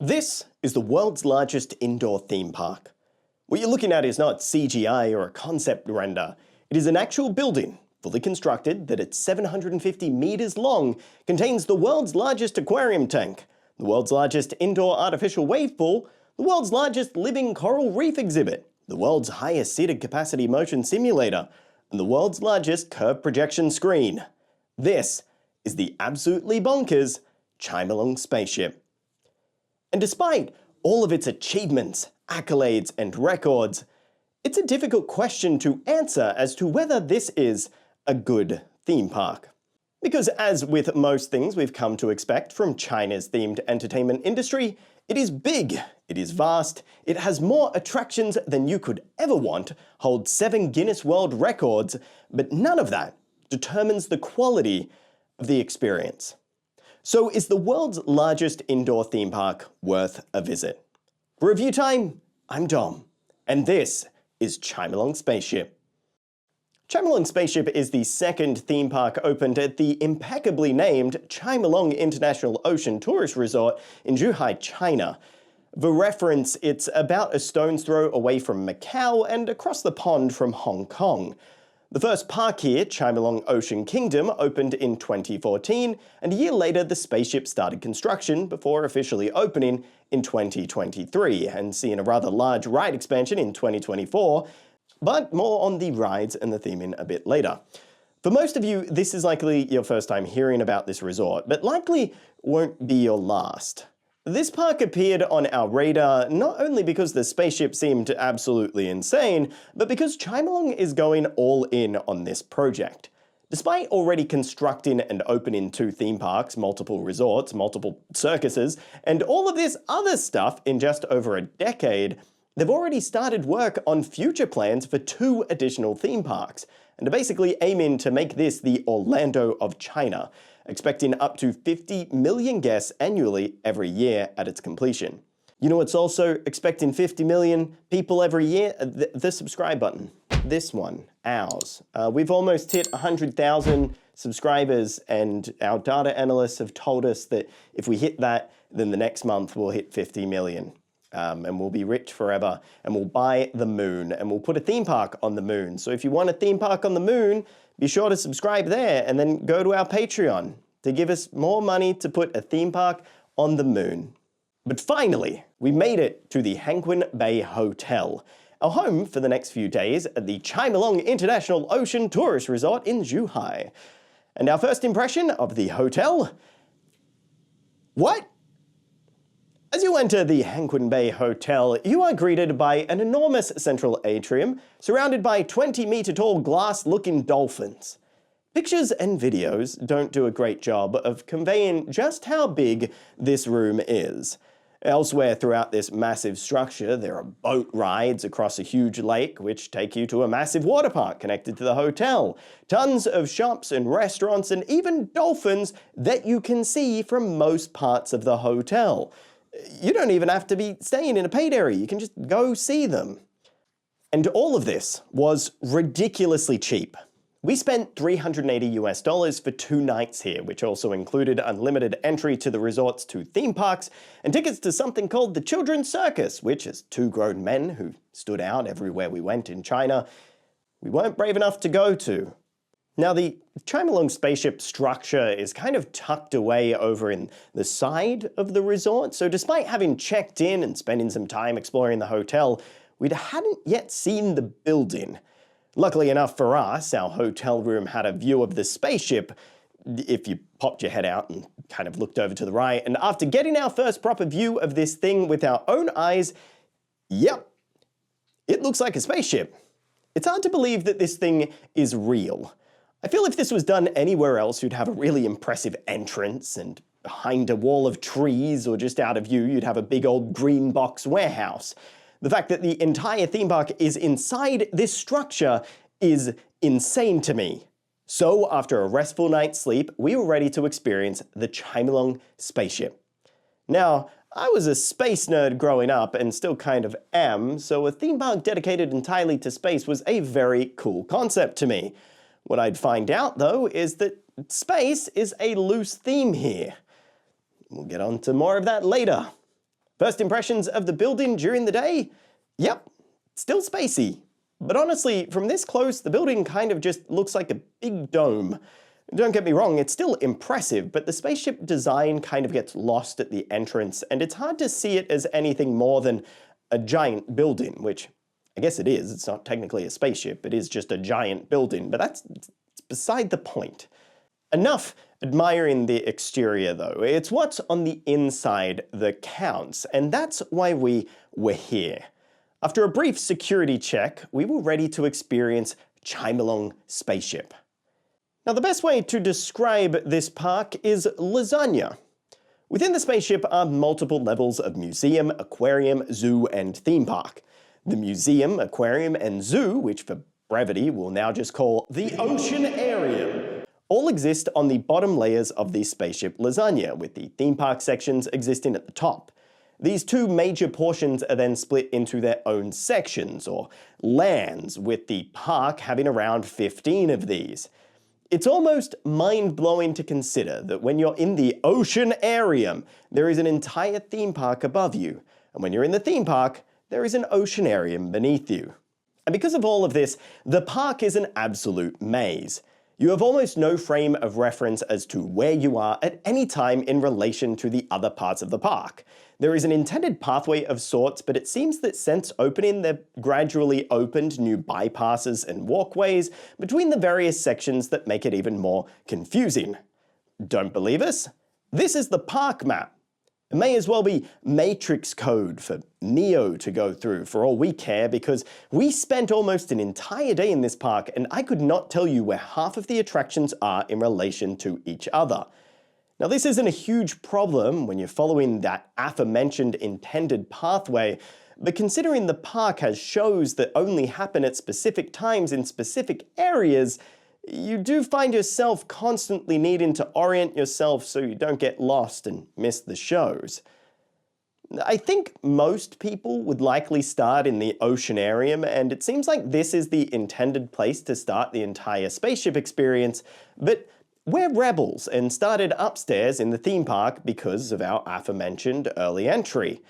This is the world's largest indoor theme park. What you're looking at is not CGI or a concept render. It is an actual building, fully constructed, that at 750 meters long contains the world's largest aquarium tank, the world's largest indoor artificial wave pool, the world's largest living coral reef exhibit, the world's highest seated capacity motion simulator, and the world's largest curved projection screen. This is the absolutely bonkers Chimelong Spaceship. And despite all of its achievements, accolades, and records, it's a difficult question to answer as to whether this is a good theme park. Because as with most things we've come to expect from China's themed entertainment industry, it is big, it is vast, it has more attractions than you could ever want, holds 7 Guinness World Records, but none of that determines the quality of the experience. So is the world's largest indoor theme park worth a visit? For review time, I'm Dom, and this is Chimelong Spaceship. Chimelong Spaceship is the second theme park opened at the impeccably named Chimelong International Ocean Tourist Resort in Zhuhai, China. For reference, it's about a stone's throw away from Macau and across the pond from Hong Kong. The first park here, Chimelong Ocean Kingdom, opened in 2014, and a year later the spaceship started construction before officially opening in 2023, and seeing a rather large ride expansion in 2024, but more on the rides and the theming a bit later. For most of you, this is likely your first time hearing about this resort, but likely won't be your last. This park appeared on our radar not only because the spaceship seemed absolutely insane, but because Chimelong is going all in on this project. Despite already constructing and opening 2 theme parks, multiple resorts, multiple circuses, and all of this other stuff in just over a decade, they've already started work on future plans for 2 additional theme parks, and are basically aiming to make this the Orlando of China, expecting up to 50 million guests annually every year at its completion. You know what's also expecting 50 million people every year? The subscribe button. This one, ours. We've almost hit 100,000 subscribers, and our data analysts have told us that if we hit that, then the next month we'll hit 50 million. And we'll be rich forever, and we'll buy the moon, and we'll put a theme park on the moon. So if you want a theme park on the moon, be sure to subscribe there, and then go to our Patreon to give us more money to put a theme park on the moon. But finally, we made it to the Hanquin Bay Hotel, our home for the next few days at the Chimelong International Ocean Tourist Resort in Zhuhai. And our first impression of the hotel? What? As you enter the Hanquin Bay Hotel, you are greeted by an enormous central atrium surrounded by 20-meter-tall glass-looking dolphins. Pictures and videos don't do a great job of conveying just how big this room is. Elsewhere throughout this massive structure, there are boat rides across a huge lake which take you to a massive water park connected to the hotel, tons of shops and restaurants, and even dolphins that you can see from most parts of the hotel. You don't even have to be staying in a paid area, you can just go see them. And all of this was ridiculously cheap. We spent $380 for 2 nights here, which also included unlimited entry to the resort's 2 theme parks, and tickets to something called the Children's Circus, which is 2 grown men who stood out everywhere we went in China. We weren't brave enough to go to. Now, the Chimelong Spaceship structure is kind of tucked away over in the side of the resort, so despite having checked in and spending some time exploring the hotel, we hadn't yet seen the building. Luckily enough for us, our hotel room had a view of the spaceship, if you popped your head out and kind of looked over to the right, and after getting our first proper view of this thing with our own eyes, yep, it looks like a spaceship. It's hard to believe that this thing is real. I feel if this was done anywhere else, you'd have a really impressive entrance, and behind a wall of trees or just out of view, you'd have a big old green box warehouse. The fact that the entire theme park is inside this structure is insane to me. So after a restful night's sleep, we were ready to experience the Chimelong Spaceship. Now, I was a space nerd growing up and still kind of am, so a theme park dedicated entirely to space was a very cool concept to me. What I'd find out, though, is that space is a loose theme here. We'll get on to more of that later. First impressions of the building during the day? Yep, still spacey. But honestly, from this close, the building kind of just looks like a big dome. Don't get me wrong, it's still impressive, but the spaceship design kind of gets lost at the entrance, and it's hard to see it as anything more than a giant building, which I guess it is. It's not technically a spaceship, it is just a giant building, but that's beside the point. Enough admiring the exterior though. It's what's on the inside that counts, and that's why we were here. After a brief security check, we were ready to experience Chimelong Spaceship. Now the best way to describe this park is lasagna. Within the spaceship are multiple levels of museum, aquarium, zoo, and theme park. The museum, aquarium, and zoo, which for brevity we'll now just call the Oceanarium, all exist on the bottom layers of the spaceship lasagna, with the theme park sections existing at the top. These two major portions are then split into their own sections, or lands, with the park having around 15 of these. It's almost mind-blowing to consider that when you're in the Oceanarium, there is an entire theme park above you, and when you're in the theme park, there is an Oceanarium beneath you. And because of all of this, the park is an absolute maze. You have almost no frame of reference as to where you are at any time in relation to the other parts of the park. There is an intended pathway of sorts, but it seems that since opening, they've gradually opened new bypasses and walkways between the various sections that make it even more confusing. Don't believe us? This is the park map. It may as well be Matrix code for Neo to go through for all we care, because we spent almost an entire day in this park and I could not tell you where half of the attractions are in relation to each other. Now this isn't a huge problem when you're following that aforementioned intended pathway, but considering the park has shows that only happen at specific times in specific areas, you do find yourself constantly needing to orient yourself so you don't get lost and miss the shows. I think most people would likely start in the Oceanarium, and it seems like this is the intended place to start the entire spaceship experience, but we're rebels and started upstairs in the theme park because of our aforementioned early entry.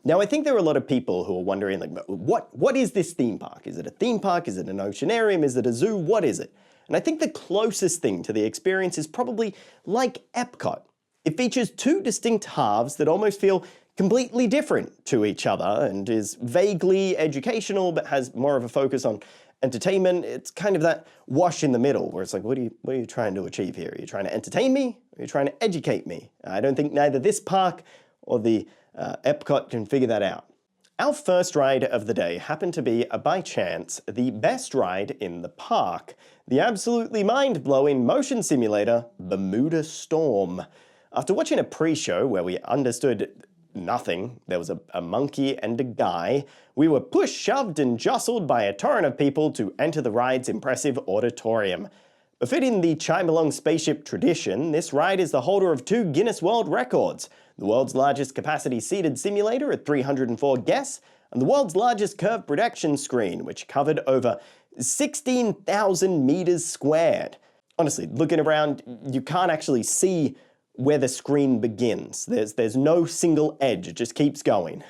Now I think there are a lot of people who are wondering, like, what is this theme park? Is it a theme park? Is it an Oceanarium? Is it a zoo? What is it? And I think the closest thing to the experience is probably like Epcot. It features two distinct halves that almost feel completely different to each other and is vaguely educational but has more of a focus on entertainment. It's kind of that wash in the middle where it's like, what are you trying to achieve here? Are you trying to entertain me? Or are you trying to educate me? I don't think neither this park or the Epcot can figure that out. Our first ride of the day happened to be, by chance, the best ride in the park, the absolutely mind-blowing motion simulator, Bermuda Storm. After watching a pre-show where we understood nothing, there was a monkey and a guy, we were pushed, shoved, and jostled by a torrent of people to enter the ride's impressive auditorium. Befitting the Chimelong Spaceship tradition, this ride is the holder of 2 Guinness World Records, the world's largest capacity seated simulator at 304 guests, and the world's largest curved projection screen, which covered over 16,000 meters squared. Honestly, looking around, you can't actually see where the screen begins. There's no single edge, it just keeps going.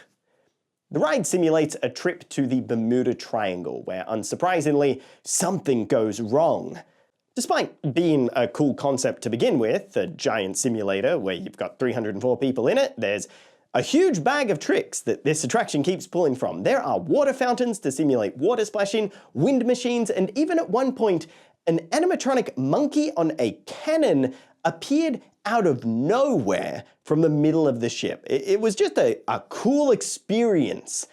The ride simulates a trip to the Bermuda Triangle, where unsurprisingly, something goes wrong. Despite being a cool concept to begin with, a giant simulator where you've got 304 people in it, there's a huge bag of tricks that this attraction keeps pulling from. There are water fountains to simulate water splashing, wind machines, and even at one point, an animatronic monkey on a cannon appeared out of nowhere from the middle of the ship. It was just a cool experience.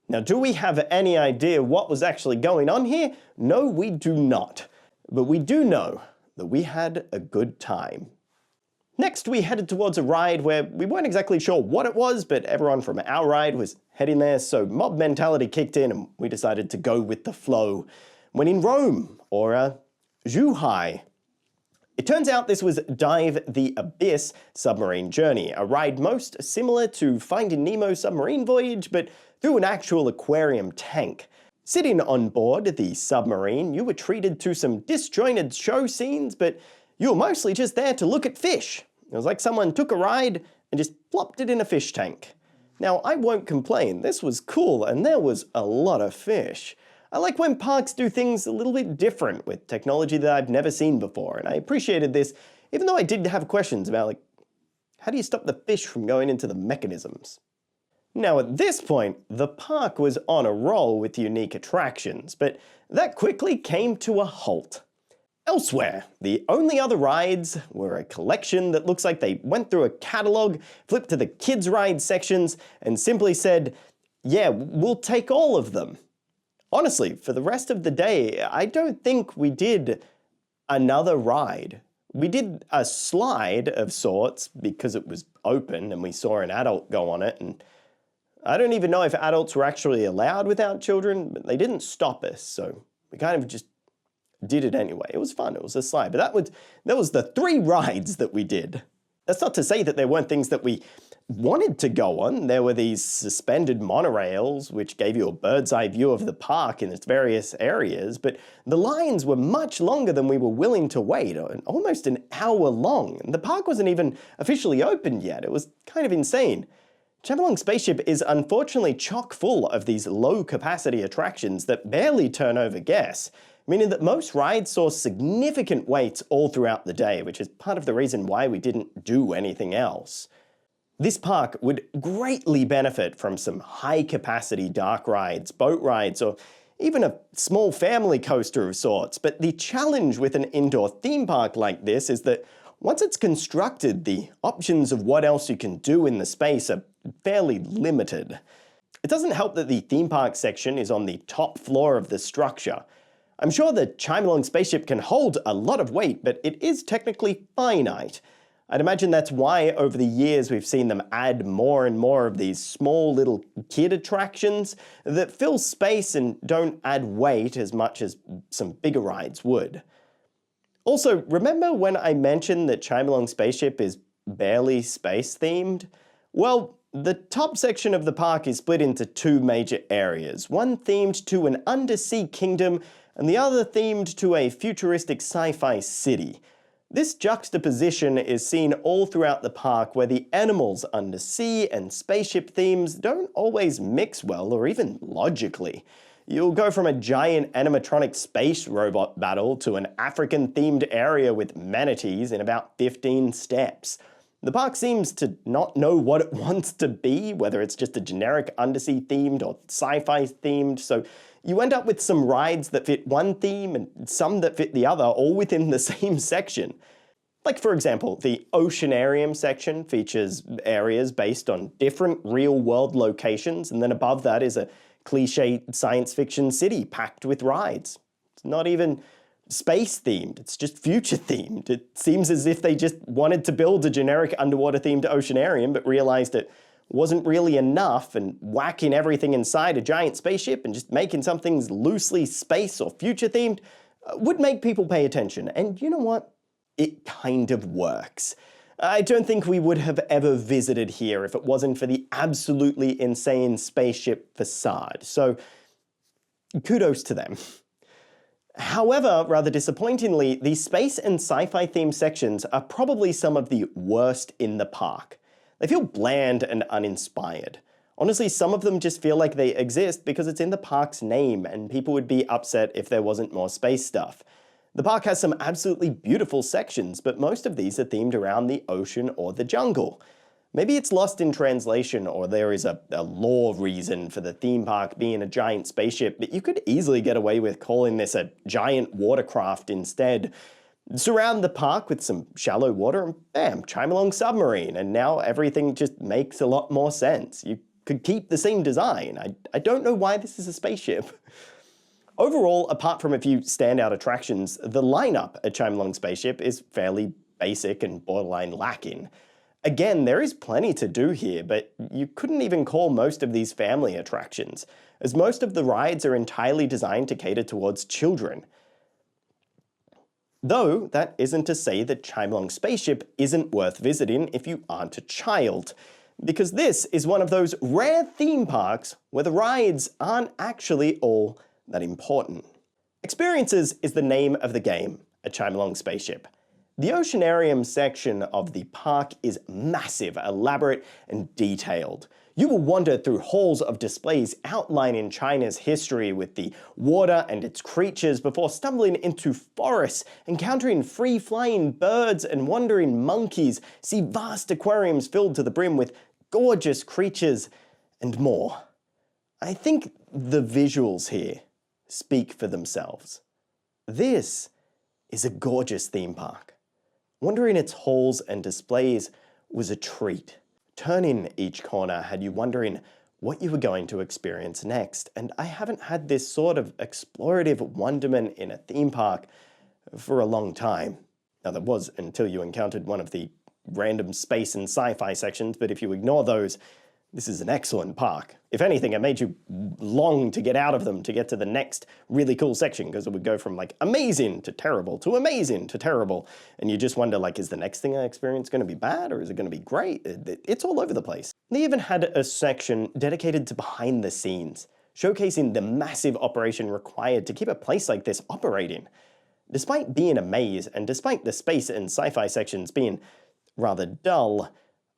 Now, do we have any idea what was actually going on here? No, we do not. But we do know that we had a good time. Next, we headed towards a ride where we weren't exactly sure what it was, but everyone from our ride was heading there, so mob mentality kicked in and we decided to go with the flow. When in Rome, or Zhuhai. It turns out this was Dive the Abyss Submarine Journey, a ride most similar to Finding Nemo submarine voyage, but through an actual aquarium tank. Sitting on board the submarine, you were treated to some disjointed show scenes, but you were mostly just there to look at fish. It was like someone took a ride and just plopped it in a fish tank. Now, I won't complain, this was cool and there was a lot of fish. I like when parks do things a little bit different with technology that I've never seen before, and I appreciated this, even though I did have questions about, like, how do you stop the fish from going into the mechanisms? Now at this point, the park was on a roll with unique attractions, but that quickly came to a halt. Elsewhere, the only other rides were a collection that looks like they went through a catalogue, flipped to the kids' ride sections, and simply said, yeah, we'll take all of them. Honestly, for the rest of the day, I don't think we did another ride. We did a slide of sorts because it was open and we saw an adult go on it, and I don't even know if adults were actually allowed without children, but they didn't stop us, so we kind of just did it anyway. It was fun, it was a slide, but that was the 3 rides that we did. That's not to say that there weren't things that we wanted to go on. There were these suspended monorails, which gave you a bird's eye view of the park in its various areas, but the lines were much longer than we were willing to wait, almost an hour long. And the park wasn't even officially opened yet. It was kind of insane. Chimelong Spaceship is unfortunately chock full of these low-capacity attractions that barely turn over guests, meaning that most rides saw significant waits all throughout the day, which is part of the reason why we didn't do anything else. This park would greatly benefit from some high-capacity dark rides, boat rides, or even a small family coaster of sorts, but the challenge with an indoor theme park like this is that once it's constructed, the options of what else you can do in the space are fairly limited. It doesn't help that the theme park section is on the top floor of the structure. I'm sure the Chimelong Spaceship can hold a lot of weight, but it is technically finite. I'd imagine that's why over the years we've seen them add more and more of these small little kid attractions that fill space and don't add weight as much as some bigger rides would. Also, remember when I mentioned that Chimelong Spaceship is barely space-themed? Well, the top section of the park is split into 2 major areas, one themed to an undersea kingdom and the other themed to a futuristic sci-fi city. This juxtaposition is seen all throughout the park, where the animals undersea and spaceship themes don't always mix well or even logically. You'll go from a giant animatronic space robot battle to an African-themed area with manatees in about 15 steps. The park seems to not know what it wants to be, whether it's just a generic undersea themed or sci-fi themed, so you end up with some rides that fit one theme and some that fit the other, all within the same section. Like, for example, the Oceanarium section features areas based on different real-world locations, and then above that is a cliché science fiction city packed with rides. It's not even space-themed, it's just future-themed. It seems as if they just wanted to build a generic underwater-themed Oceanarium, but realized it wasn't really enough, and whacking everything inside a giant spaceship and just making something loosely space or future-themed would make people pay attention. And you know what? It kind of works. I don't think we would have ever visited here if it wasn't for the absolutely insane spaceship facade, so kudos to them. However, rather disappointingly, the space and sci-fi themed sections are probably some of the worst in the park. They feel bland and uninspired. Honestly, some of them just feel like they exist because it's in the park's name, and people would be upset if there wasn't more space stuff. The park has some absolutely beautiful sections, but most of these are themed around the ocean or the jungle. Maybe it's lost in translation, or there is a lore reason for the theme park being a giant spaceship, but you could easily get away with calling this a giant watercraft instead. Surround the park with some shallow water and bam, Chimelong submarine, and now everything just makes a lot more sense. You could keep the same design. I don't know why this is a spaceship. Overall, apart from a few standout attractions, the lineup at Chimelong Spaceship is fairly basic and borderline lacking. Again, there is plenty to do here, but you couldn't even call most of these family attractions, as most of the rides are entirely designed to cater towards children. Though, that isn't to say that Chimelong Spaceship isn't worth visiting if you aren't a child, because this is one of those rare theme parks where the rides aren't actually all that important. Experiences is the name of the game at Chimelong Spaceship. The Oceanarium section of the park is massive, elaborate, and detailed. You will wander through halls of displays outlining China's history with the water and its creatures before stumbling into forests, encountering free-flying birds and wandering monkeys, see vast aquariums filled to the brim with gorgeous creatures, and more. I think the visuals here speak for themselves. This is a gorgeous theme park. Wandering its halls and displays was a treat. Turning each corner had you wondering what you were going to experience next, and I haven't had this sort of explorative wonderment in a theme park for a long time. Now, that was until you encountered one of the random space and sci-fi sections, but if you ignore those, this is an excellent park. If anything, it made you long to get out of them to get to the next really cool section, because it would go from like amazing to terrible, and you just wonder, like, is the next thing I experience going to be bad or is it going to be great? It's all over the place. They even had a section dedicated to behind the scenes, showcasing the massive operation required to keep a place like this operating. Despite being a maze, and despite the space and sci-fi sections being rather dull,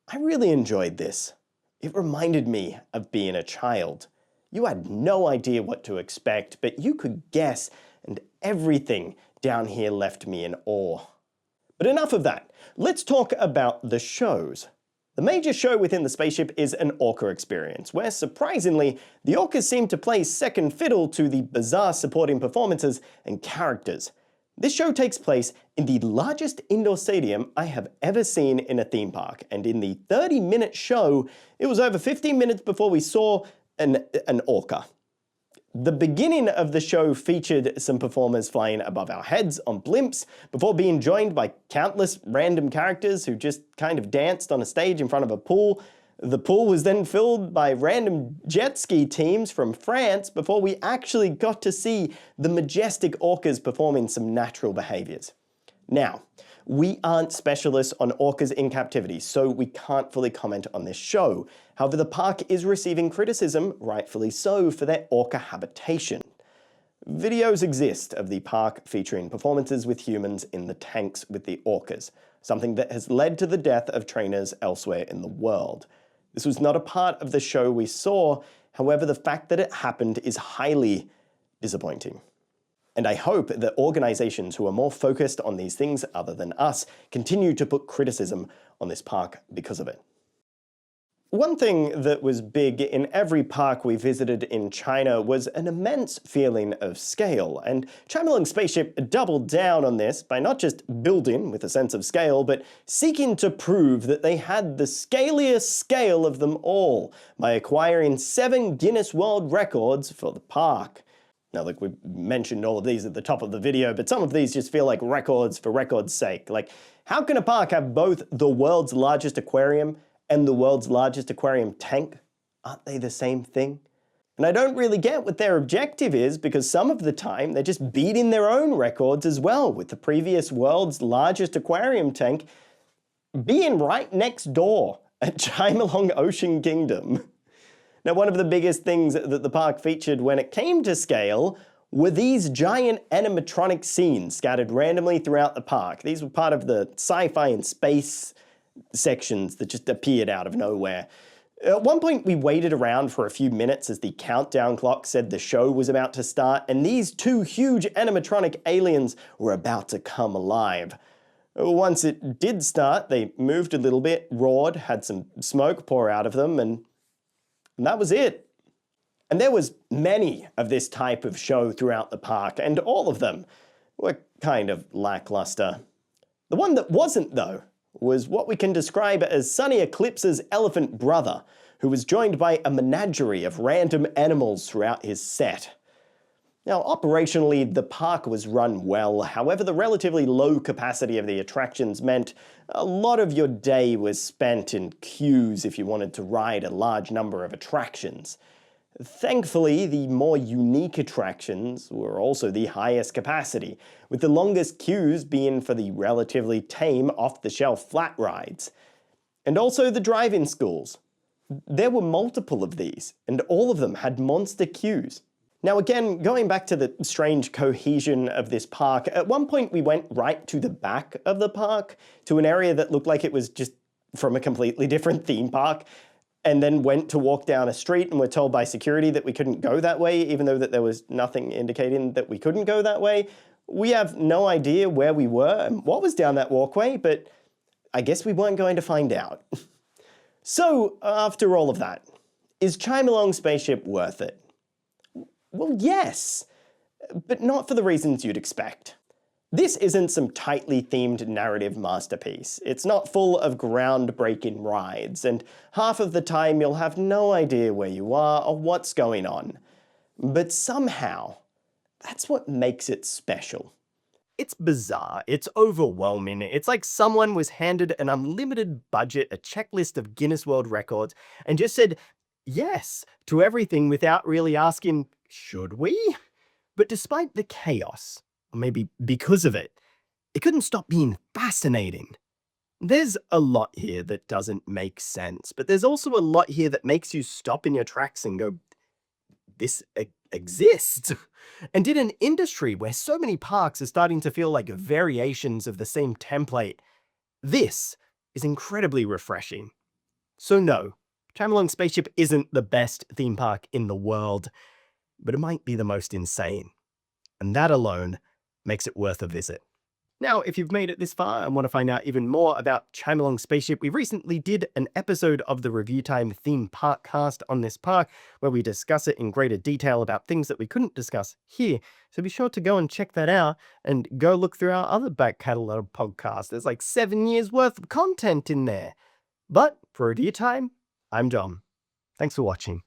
I really enjoyed this. It reminded me of being a child. You had no idea what to expect, but you could guess, and everything down here left me in awe. But enough of that. Let's talk about the shows. The major show within the spaceship is an Orca Experience, where surprisingly, the orcas seem to play second fiddle to the bizarre supporting performances and characters. This show takes place in the largest indoor stadium I have ever seen in a theme park, and in the 30-minute show, it was over 15 minutes before we saw an orca. The beginning of the show featured some performers flying above our heads on blimps before being joined by countless random characters who just kind of danced on a stage in front of a pool. The pool was then filled by random jet ski teams from France before we actually got to see the majestic orcas performing some natural behaviors. Now, we aren't specialists on orcas in captivity, so we can't fully comment on this show. However, the park is receiving criticism, rightfully so, for their orca habitation. Videos exist of the park featuring performances with humans in the tanks with the orcas, something that has led to the death of trainers elsewhere in the world. This was not a part of the show we saw, however, the fact that it happened is highly disappointing. And I hope that organizations who are more focused on these things other than us continue to put criticism on this park because of it. One thing that was big in every park we visited in China was an immense feeling of scale, and Chimelong Spaceship doubled down on this by not just building with a sense of scale, but seeking to prove that they had the scaliest scale of them all by acquiring 7 Guinness World Records for the park. Now, look, we mentioned all of these at the top of the video, but some of these just feel like records for record's sake. Like, how can a park have both the world's largest aquarium and the world's largest aquarium tank? Aren't they the same thing? And I don't really get what their objective is, because some of the time they're just beating their own records as well, with the previous world's largest aquarium tank being right next door at Chimelong Ocean Kingdom. Now, one of the biggest things that the park featured when it came to scale were these giant animatronic scenes scattered randomly throughout the park. These were part of the sci-fi and space sections that just appeared out of nowhere. At one point, we waited around for a few minutes as the countdown clock said the show was about to start, and these 2 huge animatronic aliens were about to come alive. Once it did start, they moved a little bit, roared, had some smoke pour out of them, and that was it. And there was many of this type of show throughout the park, and all of them were kind of lackluster. The one that wasn't, though, was what we can describe as Sunny Eclipse's elephant brother, who was joined by a menagerie of random animals throughout his set. Now, operationally, the park was run well. However, the relatively low capacity of the attractions meant a lot of your day was spent in queues if you wanted to ride a large number of attractions. Thankfully, the more unique attractions were also the highest capacity, with the longest queues being for the relatively tame off-the-shelf flat rides. And also the drive-in schools. There were multiple of these, and all of them had monster queues. Now again, going back to the strange cohesion of this park, at one point we went right to the back of the park, to an area that looked like it was just from a completely different theme park. and then went to walk down a street and were told by security that we couldn't go that way, even though that there was nothing indicating that we couldn't go that way. We have no idea where we were and what was down that walkway, but I guess we weren't going to find out. So, after all of that, is Chimelong Spaceship worth it? Well, yes, but not for the reasons you'd expect. This isn't some tightly themed narrative masterpiece. It's not full of groundbreaking rides, and half of the time you'll have no idea where you are or what's going on. But somehow, that's what makes it special. It's bizarre, it's overwhelming, it's like someone was handed an unlimited budget, a checklist of Guinness World Records, and just said yes to everything without really asking, should we? But despite the chaos, or maybe because of it couldn't stop being fascinating. There's a lot here that doesn't make sense, but there's also a lot here that makes you stop in your tracks and go, this exists. And in an industry where so many parks are starting to feel like variations of the same template, this is incredibly refreshing. So no, Chimelong Spaceship isn't the best theme park in the world, but it might be the most insane. And that alone makes it worth a visit. Now, if you've made it this far and want to find out even more about Chimelong Spaceship, we recently did an episode of the Review Time theme park cast on this park, where we discuss it in greater detail about things that we couldn't discuss here. So be sure to go and check that out and go look through our other back catalogue podcasts. There's like 7 years worth of content in there. But for Review Time, I'm Dom. Thanks for watching.